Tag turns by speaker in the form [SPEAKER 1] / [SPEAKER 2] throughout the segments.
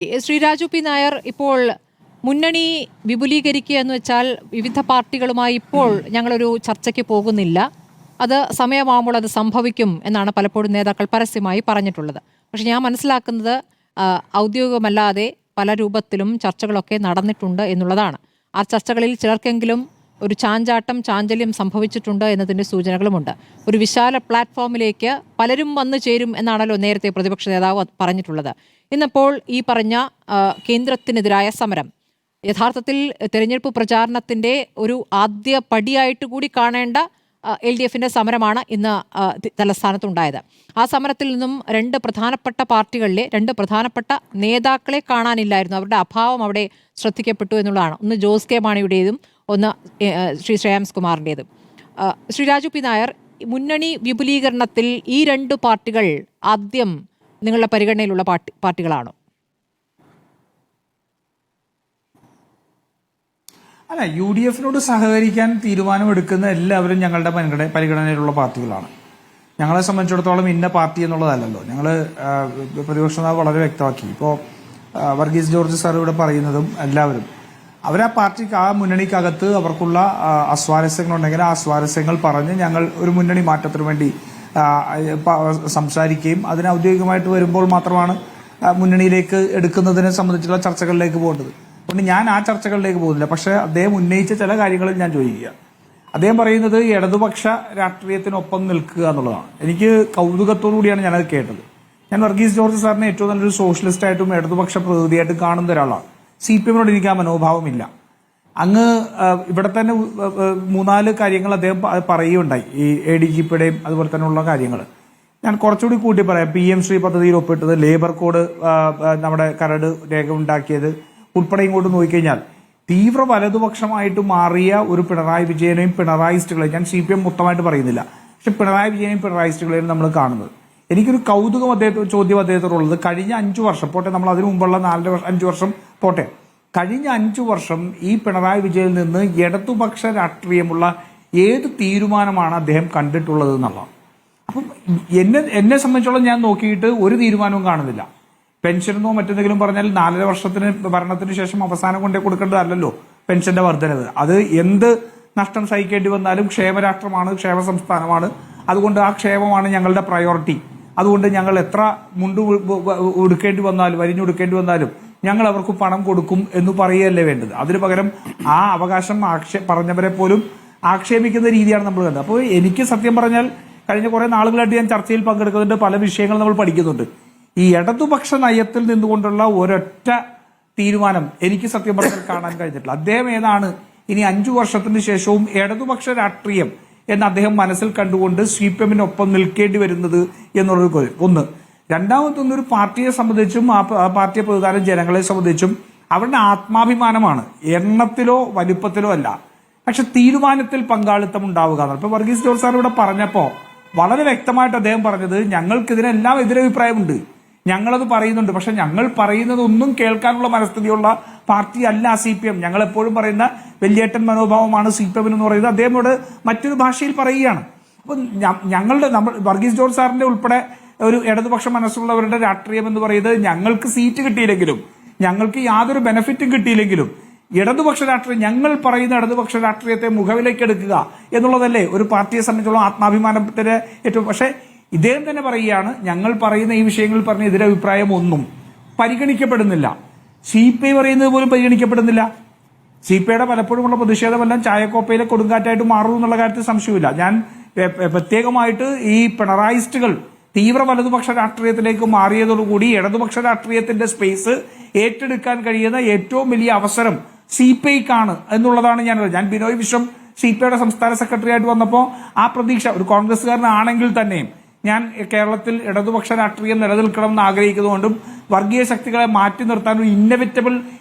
[SPEAKER 1] Shri Raju P Nair, ഇപ്പോൾ മുന്നണി വിപുലീകരിക്കുക എന്ന് വെച്ചാൽ വിവിധ പാർട്ടികളുമായി ഇപ്പോൾ ഞങ്ങളൊരു ചർച്ചയ്ക്ക് പോകുന്നില്ല, അത് സമയമാകുമ്പോൾ അത് സംഭവിക്കും എന്നാണ് പലപ്പോഴും നേതാക്കൾ പരസ്യമായി പറഞ്ഞിട്ടുള്ളത്. പക്ഷെ ഞാൻ മനസ്സിലാക്കുന്നത് ഔദ്യോഗികമല്ലാതെ പല രൂപത്തിലും ചർച്ചകളൊക്കെ നടന്നിട്ടുണ്ട് എന്നുള്ളതാണ്. ആ ചർച്ചകളിൽ ചിലർക്കെങ്കിലും ഒരു ചാഞ്ചല്യം സംഭവിച്ചിട്ടുണ്ട് എന്നതിൻ്റെ സൂചനകളുമുണ്ട്. ഒരു വിശാല പ്ലാറ്റ്ഫോമിലേക്ക് പലരും വന്നു ചേരും എന്നാണല്ലോ നേരത്തെ പ്രതിപക്ഷ നേതാവ് പറഞ്ഞിട്ടുള്ളത്. ഇന്നിപ്പോൾ ഈ പറഞ്ഞ കേന്ദ്രത്തിനെതിരായ സമരം യഥാർത്ഥത്തിൽ തെരഞ്ഞെടുപ്പ് പ്രചാരണത്തിൻ്റെ ഒരു ആദ്യ പടിയായിട്ട് കൂടി കാണേണ്ട LDFിൻ്റെ സമരമാണ് ഇന്ന് തലസ്ഥാനത്തുണ്ടായത്. ആ സമരത്തിൽ നിന്നും രണ്ട് പ്രധാനപ്പെട്ട പാർട്ടികളിലെ രണ്ട് പ്രധാനപ്പെട്ട നേതാക്കളെ കാണാനില്ലായിരുന്നു. അവരുടെ അഭാവം അവിടെ ശ്രദ്ധിക്കപ്പെട്ടു എന്നുള്ളതാണ്. ഒന്ന് ജോസ് കെ മാണിയുടേതും ഒന്ന് ശ്രീ ശ്രേയാംസ് കുമാറിൻ്റേതും. ശ്രീ രാജു പി നായർ, മുന്നണി വിപുലീകരണത്തിൽ ഈ രണ്ട് പാർട്ടികൾ ആദ്യം നിങ്ങളുടെ പരിഗണനയിലുള്ള പാർട്ടികളാണോ?
[SPEAKER 2] അല്ല, UDFിനോട് സഹകരിക്കാൻ തീരുമാനമെടുക്കുന്ന എല്ലാവരും ഞങ്ങളുടെ പരിഗണനയിലുള്ള പാർട്ടികളാണ്. ഞങ്ങളെ സംബന്ധിച്ചിടത്തോളം ഇന്ന പാർട്ടി എന്നുള്ളതല്ലല്ലോ. ഞങ്ങൾ പ്രതിപക്ഷ നേതാവ് വളരെ വ്യക്തമാക്കി. ഇപ്പോൾ വർഗീസ് ജോർജ് സാർ ഇവിടെ പറയുന്നതും എല്ലാവരും അവരാ പാർട്ടിക്ക് ആ മുന്നണിക്കകത്ത് അവർക്കുള്ള അസ്വാരസ്യങ്ങളുണ്ടെങ്കിൽ ആ അസ്വാരസ്യങ്ങൾ പറഞ്ഞ് ഞങ്ങൾ ഒരു മുന്നണി മാറ്റത്തിന് വേണ്ടി സംസാരിക്കുകയും അതിന് ഔദ്യോഗികമായിട്ട് വരുമ്പോൾ മാത്രമാണ് മുന്നണിയിലേക്ക് എടുക്കുന്നതിനെ സംബന്ധിച്ചുള്ള ചർച്ചകളിലേക്ക് പോകേണ്ടത്. അതുകൊണ്ട് ഞാൻ ആ ചർച്ചകളിലേക്ക് പോകുന്നില്ല. പക്ഷേ അദ്ദേഹം ഉന്നയിച്ച ചില കാര്യങ്ങളിൽ ഞാൻ ചോദിക്കുക. അദ്ദേഹം പറയുന്നത് ഇടതുപക്ഷ രാഷ്ട്രീയത്തിനൊപ്പം നിൽക്കുക എന്നുള്ളതാണ്. എനിക്ക് കൗതുകത്തോടു കൂടിയാണ് ഞാനത് കേട്ടത്. ഞാൻ വർഗീസ് ജോർജ് സാറിനെ ഏറ്റവും നല്ലൊരു സോഷ്യലിസ്റ്റായിട്ടും ഇടതുപക്ഷ പ്രതിനിധിയായിട്ടും കാണുന്ന ഒരാളാണ്. CPM-നോട് എനിക്ക് ആ മനോഭാവമില്ല. അങ്ങ് ഇവിടെ തന്നെ 3-4 കാര്യങ്ങൾ അദ്ദേഹം പറയുകയുണ്ടായി, ഈ ADGPയുടെയും അതുപോലെ തന്നെയുള്ള കാര്യങ്ങൾ. ഞാൻ കുറച്ചുകൂടി കൂട്ടി പറയാം. PM ശ്രീ പദ്ധതിയിൽ ഒപ്പിട്ടത്, ലേബർ കോഡ് നമ്മുടെ കരട് രേഖ ഉണ്ടാക്കിയത് ഉൾപ്പെടെ ഇങ്ങോട്ട് നോക്കിക്കഴിഞ്ഞാൽ തീവ്ര വലതുപക്ഷമായിട്ട് മാറിയ ഒരു പിണറായി വിജയനെയും പിണറായിസ്റ്റുകളെയും, ഞാൻ CPM മൊത്തമായിട്ട് പറയുന്നില്ല, പക്ഷെ പിണറായി വിജയനെയും പിണറായിസ്റ്റുകളെയും നമ്മൾ കാണുന്നത്. എനിക്കൊരു കൗതുകം ചോദ്യം അദ്ദേഹത്തോടുള്ളത്, കഴിഞ്ഞ 5 വർഷം പോട്ടെ, നമ്മൾ അതിനു മുമ്പുള്ള 4-5 വർഷം പോട്ടെ, കഴിഞ്ഞ 5 വർഷം ഈ പിണറായി വിജയനിൽ നിന്ന് ഇടതുപക്ഷ രാഷ്ട്രീയമുള്ള ഏത് തീരുമാനമാണ് അദ്ദേഹം കണ്ടിട്ടുള്ളത് എന്നുള്ളതാണ്. അപ്പം എന്നെ സംബന്ധിച്ചോളം ഞാൻ നോക്കിയിട്ട് ഒരു തീരുമാനവും കാണുന്നില്ല. പെൻഷനെന്നോ മറ്റെന്തെങ്കിലും പറഞ്ഞാൽ 4.5 വർഷത്തിന് ഭരണത്തിന് ശേഷം അവസാനം കൊണ്ടേ കൊടുക്കേണ്ടതല്ലല്ലോ പെൻഷന്റെ വർധനവ്. അത് എന്ത് നഷ്ടം സഹിക്കേണ്ടി വന്നാലും ക്ഷേമരാഷ്ട്രമാണ്, ക്ഷേമ സംസ്ഥാനമാണ്. അതുകൊണ്ട് ആ ക്ഷേമമാണ് ഞങ്ങളുടെ പ്രയോറിറ്റി. അതുകൊണ്ട് ഞങ്ങൾ എത്ര മുണ്ട് ഉടുക്കേണ്ടി വന്നാലും വരിഞ്ഞുടുക്കേണ്ടി വന്നാലും ഞങ്ങൾ അവർക്ക് പണം കൊടുക്കും എന്ന് പറയുകയല്ലേ വേണ്ടത്. അതിന് പകരം ആ അവകാശം പറഞ്ഞവരെ പോലും ആക്ഷേപിക്കുന്ന രീതിയാണ് നമ്മൾ കണ്ടത്. അപ്പോൾ എനിക്ക് സത്യം പറഞ്ഞാൽ കഴിഞ്ഞ കുറെ നാളുകളായിട്ട് ഞാൻ ചർച്ചയിൽ പങ്കെടുക്കുന്നുണ്ട്, പല വിഷയങ്ങൾ നമ്മൾ പഠിക്കുന്നുണ്ട്. ഈ ഇടതുപക്ഷ നയത്തിൽ നിന്നുകൊണ്ടുള്ള ഒരൊറ്റ തീരുമാനം എനിക്ക് സത്യം പറഞ്ഞാൽ കാണാൻ കഴിഞ്ഞിട്ടില്ല. അദ്ദേഹം ഏതാണ് ഇനി 5 വർഷത്തിന് ശേഷവും ഇടതുപക്ഷ രാഷ്ട്രീയം എന്ന് അദ്ദേഹം മനസ്സിൽ കണ്ടുകൊണ്ട് CPM-നൊപ്പം നിൽക്കേണ്ടി വരുന്നത് എന്നുള്ളൊരു കാര്യം ഒന്ന്. രണ്ടാമതൊന്നൊരു പാർട്ടിയെ സംബന്ധിച്ചും ആ പാർട്ടിയെ പ്രതിദാനം ജനങ്ങളെ സംബന്ധിച്ചും അവരുടെ ആത്മാഭിമാനമാണ്, എണ്ണത്തിലോ വലിപ്പത്തിലോ അല്ല, പക്ഷെ തീരുമാനത്തിൽ പങ്കാളിത്തം ഉണ്ടാവുക. ഇപ്പൊ വർഗീസ് ജോർജ് സാർ ഇവിടെ പറഞ്ഞപ്പോ വളരെ വ്യക്തമായിട്ട് അദ്ദേഹം പറഞ്ഞത്, ഞങ്ങൾക്കിതിനെല്ലാം എതിരഭിപ്രായമുണ്ട്, ഞങ്ങളത് പറയുന്നുണ്ട്, പക്ഷെ ഞങ്ങൾ പറയുന്നതൊന്നും കേൾക്കാനുള്ള മനസ്ഥിതിയുള്ള പാർട്ടി അല്ല CPM. ഞങ്ങൾ എപ്പോഴും പറയുന്ന വലിയേട്ടൻ മനോഭാവമാണ് CPM എന്ന് പറയുന്നത് അദ്ദേഹത്തോട് മറ്റൊരു ഭാഷയിൽ പറയുകയാണ്. അപ്പൊ നമ്മൾ വർഗീസ് ജോർജ് സാറിന്റെ ഉൾപ്പെടെ ഒരു ഇടതുപക്ഷ മനസ്സുള്ളവരുടെ രാഷ്ട്രീയം എന്ന് പറയുന്നത്, ഞങ്ങൾക്ക് സീറ്റ് കിട്ടിയില്ലെങ്കിലും ഞങ്ങൾക്ക് യാതൊരു ബെനിഫിറ്റും കിട്ടിയില്ലെങ്കിലും ഇടതുപക്ഷ രാഷ്ട്രീയം, ഞങ്ങൾ പറയുന്ന ഇടതുപക്ഷ രാഷ്ട്രീയത്തെ മുഖവിലേക്ക് എടുക്കുക എന്നുള്ളതല്ലേ ഒരു പാർട്ടിയെ സംബന്ധിച്ചുള്ള ആത്മാഭിമാനത്തിന്റെ ഏറ്റവും. പക്ഷേ ഇദ്ദേഹം തന്നെ പറയുകയാണ്, ഞങ്ങൾ പറയുന്ന ഈ വിഷയങ്ങളിൽ പറഞ്ഞ എതിരഭിപ്രായം ഒന്നും പരിഗണിക്കപ്പെടുന്നില്ല. CPI പറയുന്നത് പോലും പരിഗണിക്കപ്പെടുന്നില്ല. CPIയുടെ പലപ്പോഴുമുള്ള പ്രതിഷേധമെല്ലാം ചായക്കോപ്പയിലെ കൊടുങ്കാറ്റായിട്ട് മാറും എന്നുള്ള കാര്യത്തിൽ സംശയമില്ല. ഞാൻ പ്രത്യേകമായിട്ട് ഈ പിണറായിസ്റ്റുകൾ തീവ്ര വലതുപക്ഷ രാഷ്ട്രീയത്തിലേക്ക് മാറിയതോടുകൂടി ഇടതുപക്ഷ രാഷ്ട്രീയത്തിന്റെ സ്പേസ് ഏറ്റെടുക്കാൻ കഴിയുന്ന ഏറ്റവും വലിയ അവസരം CPIക്കാണ് എന്നുള്ളതാണ് ഞാൻ ബിനോയ് വിശ്വം CPIയുടെ സംസ്ഥാന സെക്രട്ടറി ആയിട്ട് വന്നപ്പോൾ ആ പ്രതീക്ഷ ഒരു കോൺഗ്രസ്സുകാരനാണെങ്കിൽ തന്നെയും ഞാൻ കേരളത്തിൽ ഇടതുപക്ഷ രാഷ്ട്രീയം നിലനിൽക്കണം എന്ന് ആഗ്രഹിക്കുന്നതുകൊണ്ടും വർഗീയ ശക്തികളെ മാറ്റി നിർത്താൻ ഒരു ഇന്നവിറ്റബിൾ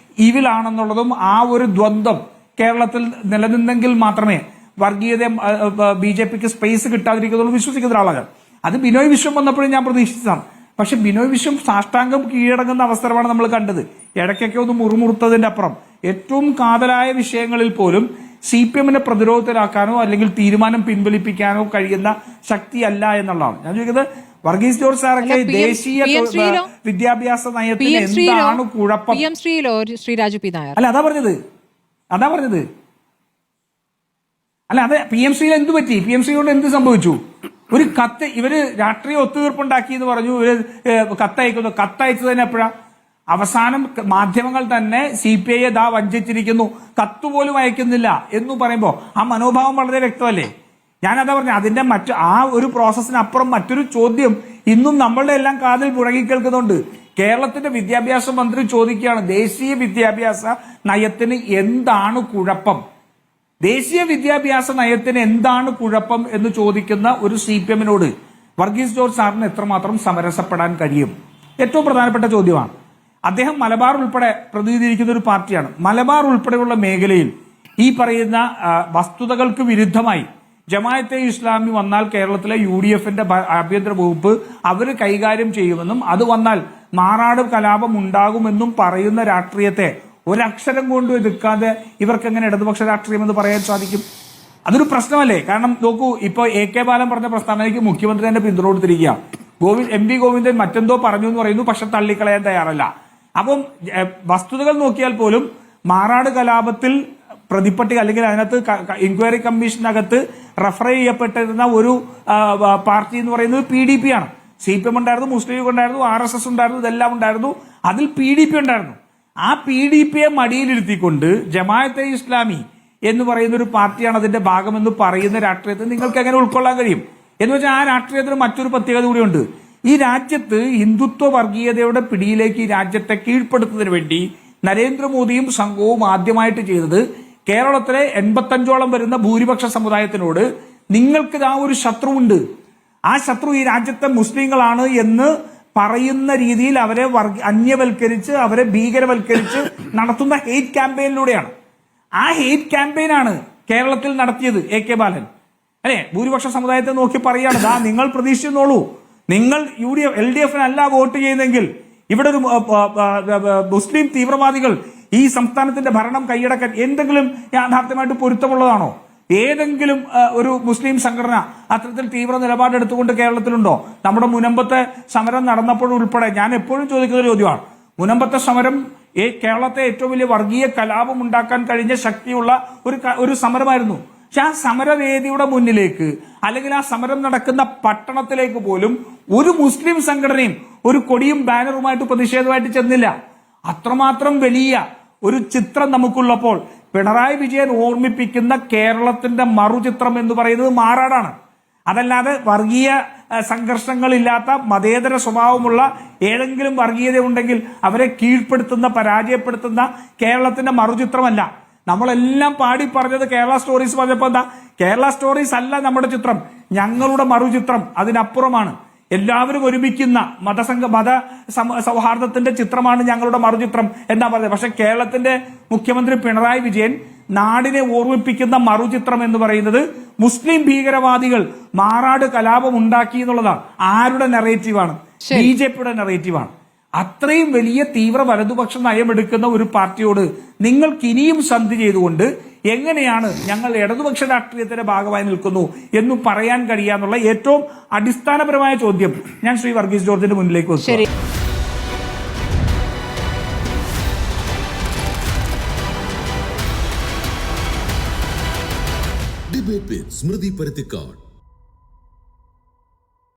[SPEAKER 2] ഈവിലാണെന്നുള്ളതും ആ ഒരു ദ്വന്ദ്വം കേരളത്തിൽ നിലനിന്നെങ്കിൽ മാത്രമേ വർഗീയത BJPക്ക് സ്പേസ് കിട്ടാതിരിക്കുന്നുള്ളൂ വിശ്വസിക്കുന്ന ഒരാളാണ്. അത് ബിനോയ് വിശ്വം വന്നപ്പോഴും ഞാൻ പ്രതീക്ഷിച്ചതാണ്. പക്ഷെ ബിനോയ് വിശ്വം സാഷ്ടാംഗം കീഴടങ്ങുന്ന അവസരമാണ് നമ്മൾ കണ്ടത്. ഇടയ്ക്കൊക്കെ ഒന്ന് മുറുമുറുത്തതിന്റെ അപ്പുറം ഏറ്റവും കാതലായ വിഷയങ്ങളിൽ പോലും CPM-നെ പ്രതിരോധത്തിലാക്കാനോ അല്ലെങ്കിൽ തീരുമാനം പിൻവലിപ്പിക്കാനോ കഴിയുന്ന ശക്തിയല്ല എന്നുള്ളതാണ്. ഞാൻ ചോദിക്കുന്നത്, വർഗീസ് ജോർജ് സാറൊക്കെ
[SPEAKER 1] അല്ല,
[SPEAKER 2] ദേശീയ
[SPEAKER 1] PM ശ്രീയിലോ?
[SPEAKER 2] വിദ്യാഭ്യാസ നയത്തിന്
[SPEAKER 1] PM ശ്രീയിലോ?
[SPEAKER 2] എന്താണ് കുഴപ്പം?
[SPEAKER 1] PM ശ്രീയിലോ ശ്രീ രാജു പി നായർ?
[SPEAKER 2] അല്ല അതാ പറഞ്ഞത്. അല്ല അതെ, PMCയിൽ എന്ത് പറ്റി? PMCയോട് എന്ത് സംഭവിച്ചു? ഒരു കത്ത് ഇവര് രാഷ്ട്രീയ ഒത്തുതീർപ്പുണ്ടാക്കി എന്ന് പറഞ്ഞു, ഇവര് കത്തയക്കുന്നു. കത്തയച്ചത് തന്നെ എപ്പോഴാ? അവസാനം മാധ്യമങ്ങൾ തന്നെ CPI ദാ വഞ്ചിച്ചിരിക്കുന്നു, കത്തുപോലും അയക്കുന്നില്ല എന്ന് പറയുമ്പോ ആ മനോഭാവം വളരെ വ്യക്തമല്ലേ? ഞാനതാ പറഞ്ഞു, അതിന്റെ ആ ഒരു പ്രോസസ്സിനപ്പുറം മറ്റൊരു ചോദ്യം ഇന്നും നമ്മളുടെ എല്ലാം കാതിൽ മുഴങ്ങി കേൾക്കുന്നുണ്ട്. കേരളത്തിന്റെ വിദ്യാഭ്യാസ മന്ത്രി ചോദിക്കുകയാണ്, ദേശീയ വിദ്യാഭ്യാസ നയത്തിന് എന്താണ് കുഴപ്പം? ദേശീയ വിദ്യാഭ്യാസ നയത്തിന് എന്താണ് കുഴപ്പം എന്ന് ചോദിക്കുന്ന ഒരു CPM-നോട് വർഗീസ് ജോർജ് സാറിന് എത്രമാത്രം സമരസപ്പെടാൻ കഴിയും? ഏറ്റവും പ്രധാനപ്പെട്ട ചോദ്യമാണ്. അദ്ദേഹം മലബാർ ഉൾപ്പെടെ പ്രതിനിധീകരിക്കുന്ന ഒരു പാർട്ടിയാണ്. മലബാർ ഉൾപ്പെടെയുള്ള മേഖലയിൽ ഈ പറയുന്ന വസ്തുതകൾക്ക് വിരുദ്ധമായി ജമാഅത്തെ ഇസ്ലാമി വന്നാൽ കേരളത്തിലെ UDF-ന്റെ ആഭ്യന്തര വകുപ്പ് അവർ കൈകാര്യം ചെയ്യുമെന്നും അത് വന്നാൽ മാറാട് കലാപം ഉണ്ടാകുമെന്നും പറയുന്ന രാഷ്ട്രീയത്തെ ഒരക്ഷരം കൊണ്ട് എതിർക്കാതെ ഇവർക്ക് എങ്ങനെ ഇടതുപക്ഷ രാഷ്ട്രീയം എന്ന് പറയാൻ സാധിക്കും? അതൊരു പ്രശ്നമല്ലേ? കാരണം നോക്കൂ, ഇപ്പൊ AK ബാലൻ പറഞ്ഞ പ്രസ്താവനയ്ക്ക് മുഖ്യമന്ത്രി തന്നെ പിന്തുണ കൊടുത്തിരിക്കുക. MV ഗോവിന്ദൻ മറ്റെന്തോ പറഞ്ഞു എന്ന് പറയുന്നു, പക്ഷെ തള്ളിക്കളയാൻ തയ്യാറല്ല. അപ്പം വസ്തുതകൾ നോക്കിയാൽ പോലും മാറാട് കലാപത്തിൽ പ്രതിപ്പട്ടിക അല്ലെങ്കിൽ അതിനകത്ത് ഇൻക്വയറി കമ്മീഷനകത്ത് റെഫർ ചെയ്യപ്പെട്ടിരുന്ന ഒരു പാർട്ടി എന്ന് പറയുന്നത് PDP ആണ്. CPM ഉണ്ടായിരുന്നു, മുസ്ലിം ലീഗ് ഉണ്ടായിരുന്നു, RSS ഉണ്ടായിരുന്നു, ഇതെല്ലാം ഉണ്ടായിരുന്നു. അതിൽ PDP ഉണ്ടായിരുന്നു. ആ PDP-യെ മടിയിലിരുത്തിക്കൊണ്ട് ജമാഅത്തെ ഇസ്ലാമി എന്ന് പറയുന്ന ഒരു പാർട്ടിയാണ് അതിന്റെ ഭാഗമെന്ന് പറയുന്ന രാഷ്ട്രീയത്തെ നിങ്ങൾക്ക് എങ്ങനെ ഉൾക്കൊള്ളാൻ കഴിയും? എന്ന് വെച്ചാൽ ആ രാഷ്ട്രീയത്തിന് മറ്റൊരു പ്രത്യേകത കൂടിയുണ്ട്. ഈ രാജ്യത്ത് ഹിന്ദുത്വ വർഗീയതയുടെ പിടിയിലേക്ക് ഈ രാജ്യത്തെ കീഴ്പ്പെടുത്തുന്നതിന് വേണ്ടി നരേന്ദ്രമോദിയും സംഘവും ആദ്യമായിട്ട് ചെയ്തത് കേരളത്തിലെ 85ഓളം വരുന്ന ഭൂരിപക്ഷ സമുദായത്തിനോട് നിങ്ങൾക്ക് ആ ഒരു ശത്രുവുണ്ട്, ആ ശത്രു ഈ രാജ്യത്തെ മുസ്ലിങ്ങളാണ് എന്ന് പറയുന്ന രീതിയിൽ അവരെ അന്യവൽക്കരിച്ച് അവരെ ഭീകരവൽക്കരിച്ച് നടത്തുന്ന ഹെയ്റ്റ് ക്യാമ്പയിനിലൂടെയാണ്. ആ ഹെയ്റ്റ് ക്യാമ്പയിനാണ് കേരളത്തിൽ നടത്തിയത് AK ബാലൻ. അല്ലെ, ഭൂരിപക്ഷ സമുദായത്തെ നോക്കി പറയാണ്, ദാ നിങ്ങൾ പ്രതീക്ഷിച്ചോളൂ, നിങ്ങൾ LDF-നല്ല വോട്ട് ചെയ്യുന്നെങ്കിൽ ഇവിടെ ഒരു മുസ്ലിം തീവ്രവാദികൾ ഈ സംസ്ഥാനത്തിന്റെ ഭരണം കൈയടക്കാൻ എന്തെങ്കിലും യാഥാർത്ഥ്യമായിട്ട് പൊരുത്തമുള്ളതാണോ? ഏതെങ്കിലും ഒരു മുസ്ലിം സംഘടന അത്തരത്തിൽ തീവ്ര നിലപാടെടുത്തുകൊണ്ട് കേരളത്തിലുണ്ടോ? നമ്മുടെ മുനമ്പത്തെ സമരം നടന്നപ്പോഴുൾപ്പെടെ ഞാൻ എപ്പോഴും ചോദിക്കുന്ന ചോദ്യമാണ്, മുനമ്പത്തെ സമരം കേരളത്തെ ഏറ്റവും വലിയ വർഗീയ കലാപം ഉണ്ടാക്കാൻ കഴിഞ്ഞ ശക്തിയുള്ള ഒരു സമരമായിരുന്നു. പക്ഷെ ആ സമരവേദിയുടെ മുന്നിലേക്ക് അല്ലെങ്കിൽ ആ സമരം നടക്കുന്ന പട്ടണത്തിലേക്ക് പോലും ഒരു മുസ്ലിം സംഘടനയും ഒരു കൊടിയും ബാനറുമായിട്ട് പ്രതിഷേധമായിട്ട് ചെന്നില്ല. അത്രമാത്രം വലിയ ഒരു ചിത്രം നമുക്കുള്ളപ്പോൾ പിണറായി വിജയൻ ഓർമ്മിപ്പിക്കുന്ന കേരളത്തിന്റെ മറുചിത്രം എന്ന് പറയുന്നത് മാറാടാണ്. അതല്ലാതെ വർഗീയ സംഘർഷങ്ങളില്ലാത്ത മതേതര സ്വഭാവമുള്ള ഏതെങ്കിലും വർഗീയത ഉണ്ടെങ്കിൽ അവരെ കീഴ്പ്പെടുത്തുന്ന പരാജയപ്പെടുത്തുന്ന കേരളത്തിന്റെ മറുചിത്രമല്ല. നമ്മളെല്ലാം പാടി പറഞ്ഞത് കേരള സ്റ്റോറീസ് പറഞ്ഞപ്പോ എന്താ? കേരള സ്റ്റോറീസ് അല്ല നമ്മുടെ ചിത്രം, ഞങ്ങളുടെ മറുചിത്രം അതിനപ്പുറമാണ്. എല്ലാവരും ഒരുമിക്കുന്ന മത സൗഹാർദ്ദത്തിന്റെ ചിത്രമാണ് ഞങ്ങളുടെ മറുചിത്രം എന്നാ പറഞ്ഞത്. പക്ഷെ കേരളത്തിന്റെ മുഖ്യമന്ത്രി പിണറായി വിജയൻ നാടിനെ ഓർമ്മിപ്പിക്കുന്ന മറുചിത്രം എന്ന് പറയുന്നത് മുസ്ലിം ഭീകരവാദികൾ മാറാട് കലാപം ഉണ്ടാക്കി എന്നുള്ളതാണ്. ആരുടെ നെറേറ്റീവാണ്? BJP-യുടെ നെറേറ്റീവാണ്. അത്രയും വലിയ തീവ്ര വലതുപക്ഷ നയമെടുക്കുന്ന ഒരു പാർട്ടിയോട് നിങ്ങൾക്ക് ഇനിയും സന്ധി ചെയ്തുകൊണ്ട് എങ്ങനെയാണ് ഞങ്ങൾ ഇടതുപക്ഷ രാഷ്ട്രീയത്തിന്റെ ഭാഗമായി നിൽക്കുന്നു എന്ന് പറയാൻ കഴിയാന്നുള്ള ഏറ്റവും അടിസ്ഥാനപരമായ ചോദ്യം ഞാൻ ശ്രീ വർഗീസ് ജോർജിന്റെ മുന്നിലേക്ക് വെച്ചു.
[SPEAKER 3] ഡിബേറ്റ് വിത്ത് സ്മൃതി പരുത്തിക്കാട്.